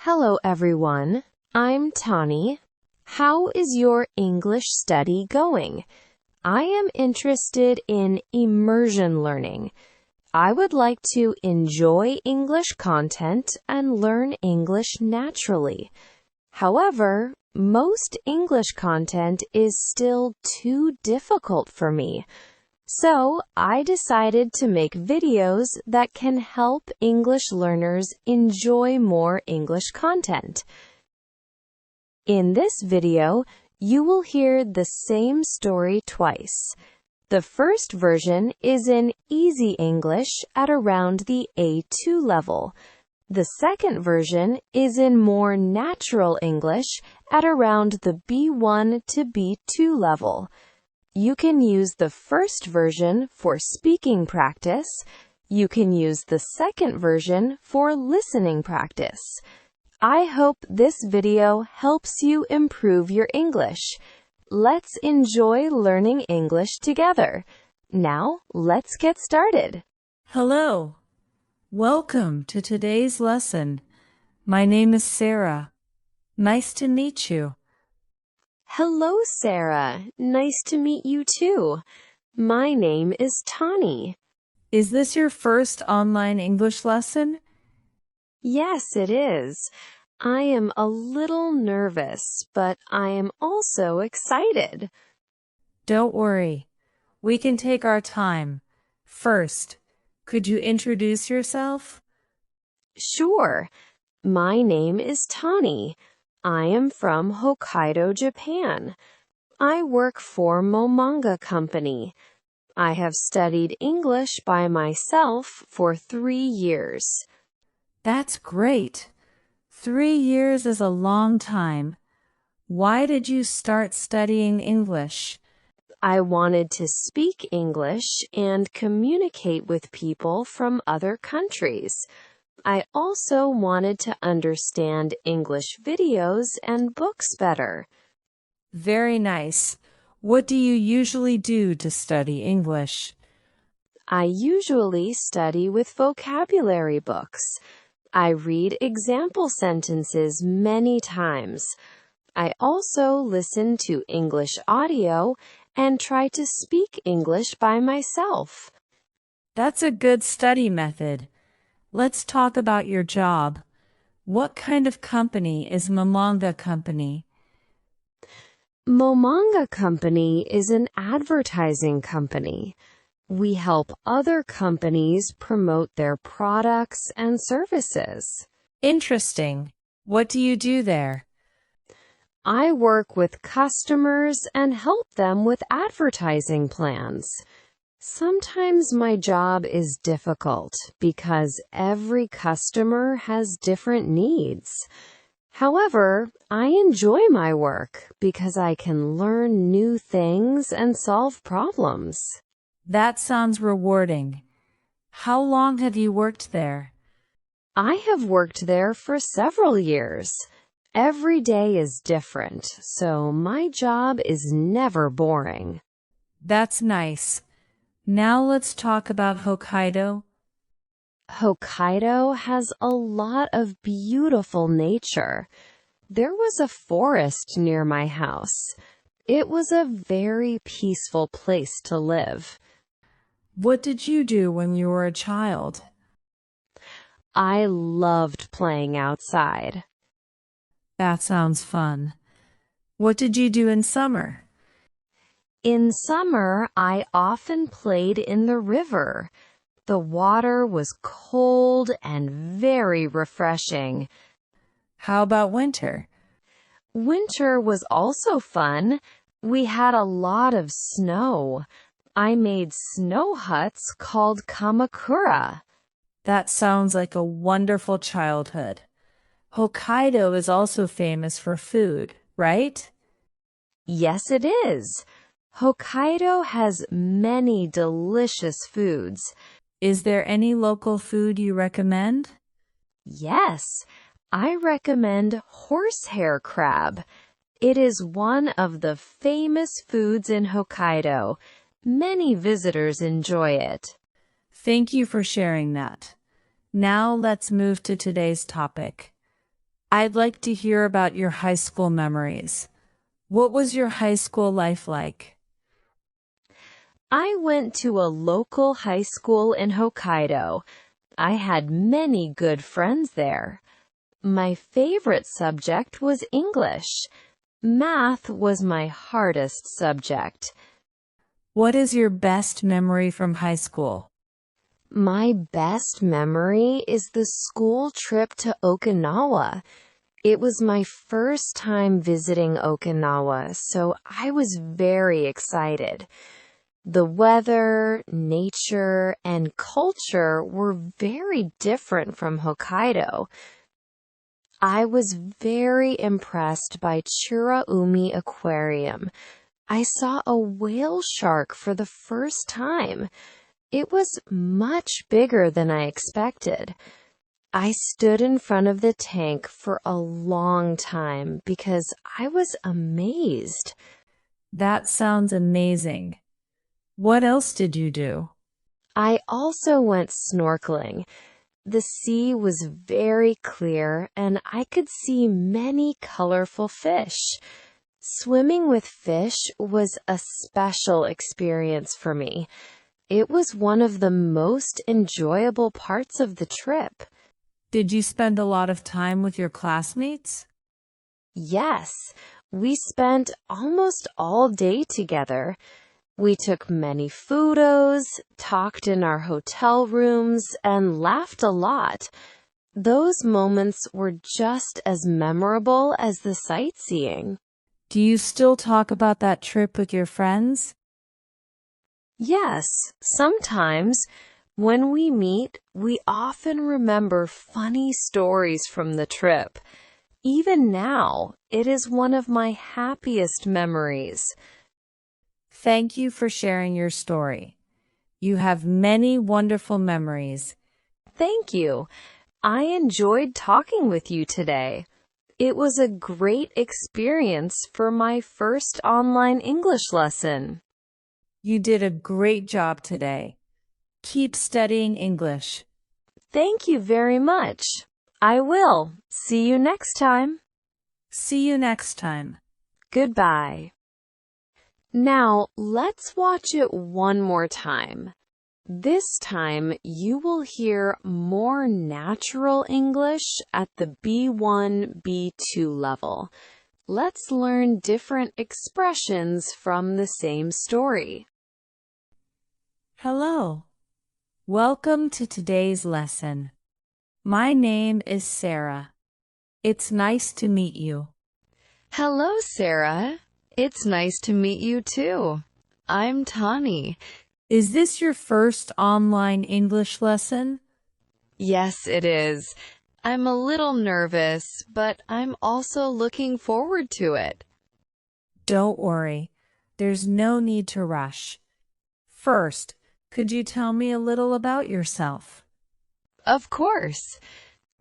Hello everyone, I'm Tani. How is your English study going? I am interested in immersion learning. I would like to enjoy English content and learn English naturally. However, most English content is still too difficult for me. So, I decided to make videos that can help English learners enjoy more English content. In this video, you will hear the same story twice. The first version is in easy English at around the A2 level. The second version is in more natural English at around the B1 to B2 level. You can use the first version for speaking practice. You can use the second version for listening practice. I hope this video helps you improve your English. Let's enjoy learning English together. Now, let's get started. Hello. Welcome to today's lesson. My name is Sarah. Nice to meet you. Hello, Sarah. Nice to meet you too. My name is Tani. Is this your first online English lesson? Yes, it is. I am a little nervous, but I am also excited. Don't worry. We can take our time. First, could you introduce yourself? Sure. My name is Tani. I am from Hokkaido, Japan. I work for Momanga Company. I have studied English by myself for 3 years. That's great. 3 years is a long time. Why did you start studying English? I wanted to speak English and communicate with people from other countries. I also wanted to understand English videos and books better. Very nice. What do you usually do to study English? I usually study with vocabulary books. I read example sentences many times. I also listen to English audio and try to speak English by myself. That's a good study method. Let's talk about your job. What kind of company is Momanga Company? Momanga Company is an advertising company. We help other companies promote their products and services. Interesting. What do you do there? I work with customers and help them with advertising plans. Sometimes my job is difficult because every customer has different needs. However, I enjoy my work because I can learn new things and solve problems. That sounds rewarding. How long have you worked there? I have worked there for several years. Every day is different, so my job is never boring. That's nice. Now let's talk about Hokkaido. Hokkaido has a lot of beautiful nature. There was a forest near my house. It was a very peaceful place to live. What did you do when you were a child? I loved playing outside. That sounds fun. What did you do in summer? In summer, I often played in the river. The water was cold and very refreshing. How about winter? Winter was also fun. We had a lot of snow. I made snow huts called kamakura. That sounds like a wonderful childhood. Hokkaido is also famous for food, right? Yes, it is. Hokkaido has many delicious foods. Is there any local food you recommend? Yes, I recommend horsehair crab. It is one of the famous foods in Hokkaido. Many visitors enjoy it. Thank you for sharing that. Now let's move to today's topic. I'd like to hear about your high school memories. What was your high school life like? I went to a local high school in Hokkaido. I had many good friends there. My favorite subject was English. Math was my hardest subject. What is your best memory from high school? My best memory is the school trip to Okinawa. It was my first time visiting Okinawa, so I was very excited. The weather, nature, and culture were very different from Hokkaido. I was very impressed by Churaumi Aquarium. I saw a whale shark for the first time. It was much bigger than I expected. I stood in front of the tank for a long time because I was amazed. That sounds amazing. What else did you do? I also went snorkeling. The sea was very clear and I could see many colorful fish. Swimming with fish was a special experience for me. It was one of the most enjoyable parts of the trip. Did you spend a lot of time with your classmates? Yes, we spent almost all day together. We took many photos, talked in our hotel rooms, and laughed a lot. Those moments were just as memorable as the sightseeing. Do you still talk about that trip with your friends? Yes, sometimes. When we meet, we often remember funny stories from the trip. Even now, it is one of my happiest memories. Thank you for sharing your story. You have many wonderful memories. Thank you. I enjoyed talking with you today. It was a great experience for my first online English lesson. You did a great job today. Keep studying English. Thank you very much. I will. See you next time. See you next time. Goodbye. Now, let's watch it one more time. This time, you will hear more natural English at the B1, B2 level. Let's learn different expressions from the same story. Hello. Welcome to today's lesson. My name is Sarah. It's nice to meet you. Hello, Sarah. It's nice to meet you too. I'm Tani. Is this your first online English lesson? Yes, it is. I'm a little nervous, but I'm also looking forward to it. Don't worry. There's no need to rush. First, could you tell me a little about yourself? Of course.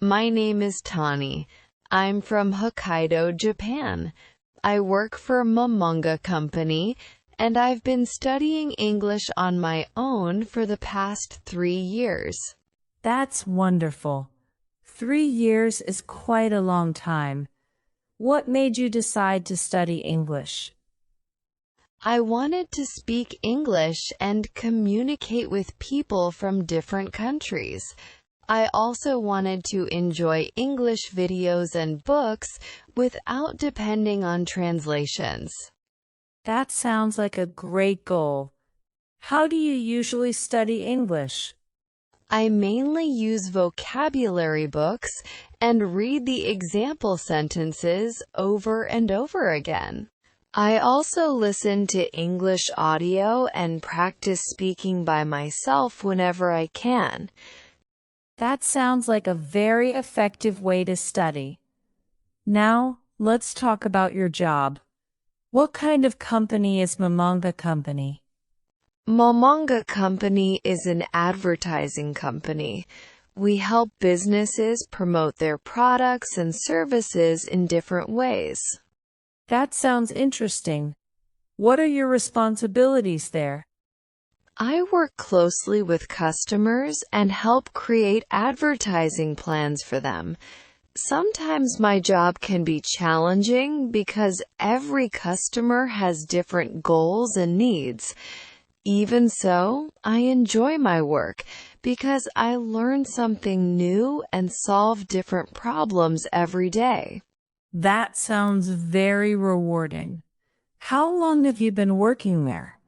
My name is Tani. I'm from Hokkaido, Japan. I work for a manga company, and I've been studying English on my own for the past 3 years. That's wonderful. 3 years is quite a long time. What made you decide to study English? I wanted to speak English and communicate with people from different countries. I also wanted to enjoy English videos and books without depending on translations. That sounds like a great goal. How do you usually study English? I mainly use vocabulary books and read the example sentences over and over again. I also listen to English audio and practice speaking by myself whenever I can. That sounds like a very effective way to study. Now, let's talk about your job. What kind of company is Momanga Company? Momanga Company is an advertising company. We help businesses promote their products and services in different ways. That sounds interesting. What are your responsibilities there? I work closely with customers and help create advertising plans for them. Sometimes my job can be challenging because every customer has different goals and needs. Even so, I enjoy my work because I learn something new and solve different problems every day. That sounds very rewarding. How long have you been working there?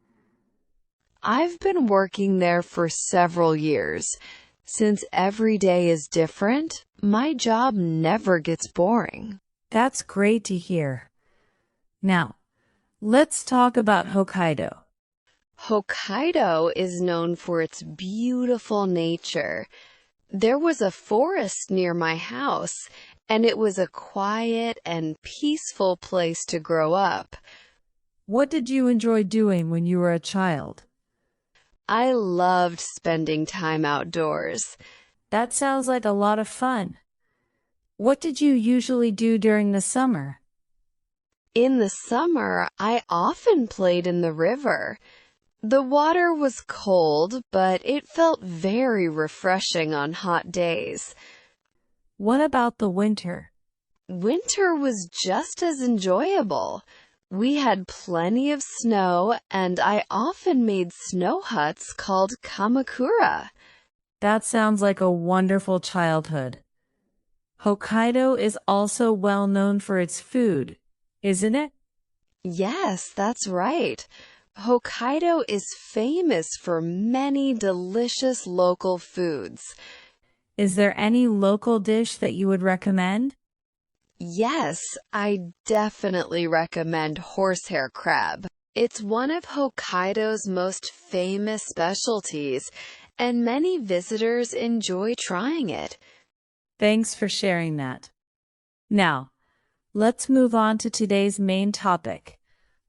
I've been working there for several years. Since every day is different, my job never gets boring. That's great to hear. Now, let's talk about Hokkaido. Hokkaido is known for its beautiful nature. There was a forest near my house, and it was a quiet and peaceful place to grow up. What did you enjoy doing when you were a child? I loved spending time outdoors. That sounds like a lot of fun. What did you usually do during the summer? In the summer, I often played in the river. The water was cold, but it felt very refreshing on hot days. What about the winter? Winter was just as enjoyable. We had plenty of snow, and I often made snow huts called kamakura. That sounds like a wonderful childhood. Hokkaido is also well known for its food, isn't it? Yes, that's right. Hokkaido is famous for many delicious local foods. Is there any local dish that you would recommend? Yes, I definitely recommend horsehair crab. It's one of Hokkaido's most famous specialties, and many visitors enjoy trying it. Thanks for sharing that. Now, let's move on to today's main topic.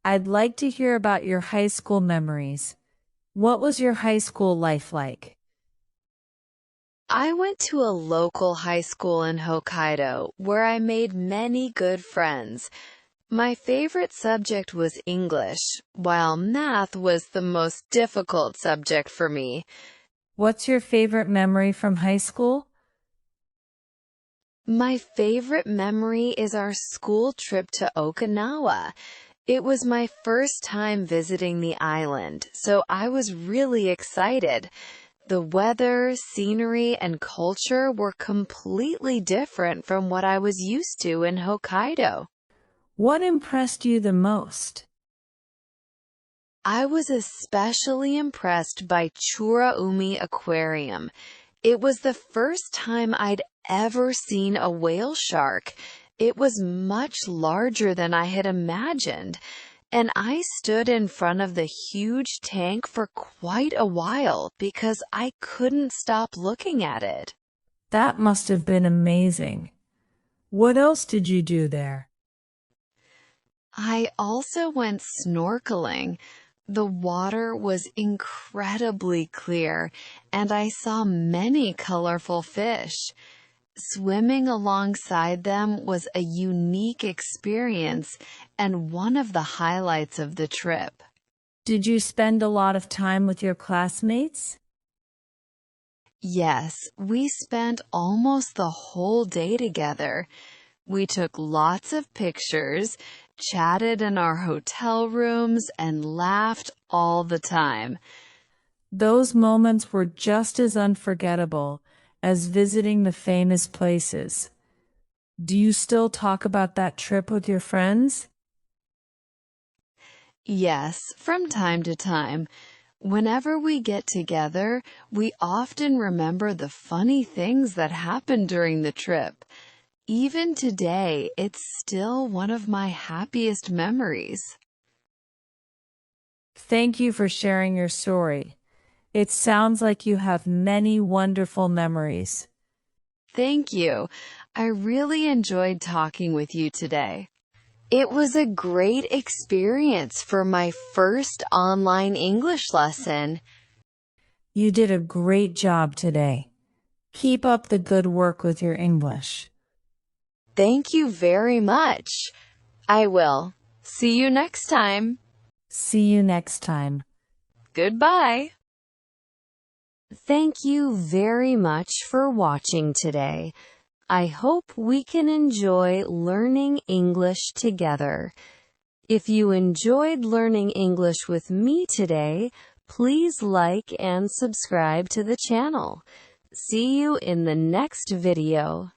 I'd like to hear about your high school memories. What was your high school life like? I went to a local high school in Hokkaido where I made many good friends. My favorite subject was English, while math was the most difficult subject for me. What's your favorite memory from high school? My favorite memory is our school trip to Okinawa. It was my first time visiting the island, so I was really excited. The weather, scenery, and culture were completely different from what I was used to in Hokkaido. What impressed you the most? I was especially impressed by Churaumi Aquarium. It was the first time I'd ever seen a whale shark. It was much larger than I had imagined, and I stood in front of the huge tank for quite a while because I couldn't stop looking at it. That must have been amazing. What else did you do there? I also went snorkeling. The water was incredibly clear, and I saw many colorful fish. Swimming alongside them was a unique experience and one of the highlights of the trip. Did you spend a lot of time with your classmates? Yes, we spent almost the whole day together. We took lots of pictures, chatted in our hotel rooms, and laughed all the time. Those moments were just as unforgettable as visiting the famous places. Do you still talk about that trip with your friends? Yes, from time to time. Whenever we get together, we often remember the funny things that happened during the trip. Even today, it's still one of my happiest memories. Thank you for sharing your story. It sounds like you have many wonderful memories. Thank you. I really enjoyed talking with you today. It was a great experience for my first online English lesson. You did a great job today. Keep up the good work with your English. Thank you very much. I will. See you next time. See you next time. Goodbye. Thank you very much for watching today. I hope we can enjoy learning English together. If you enjoyed learning English with me today, please like and subscribe to the channel. See you in the next video.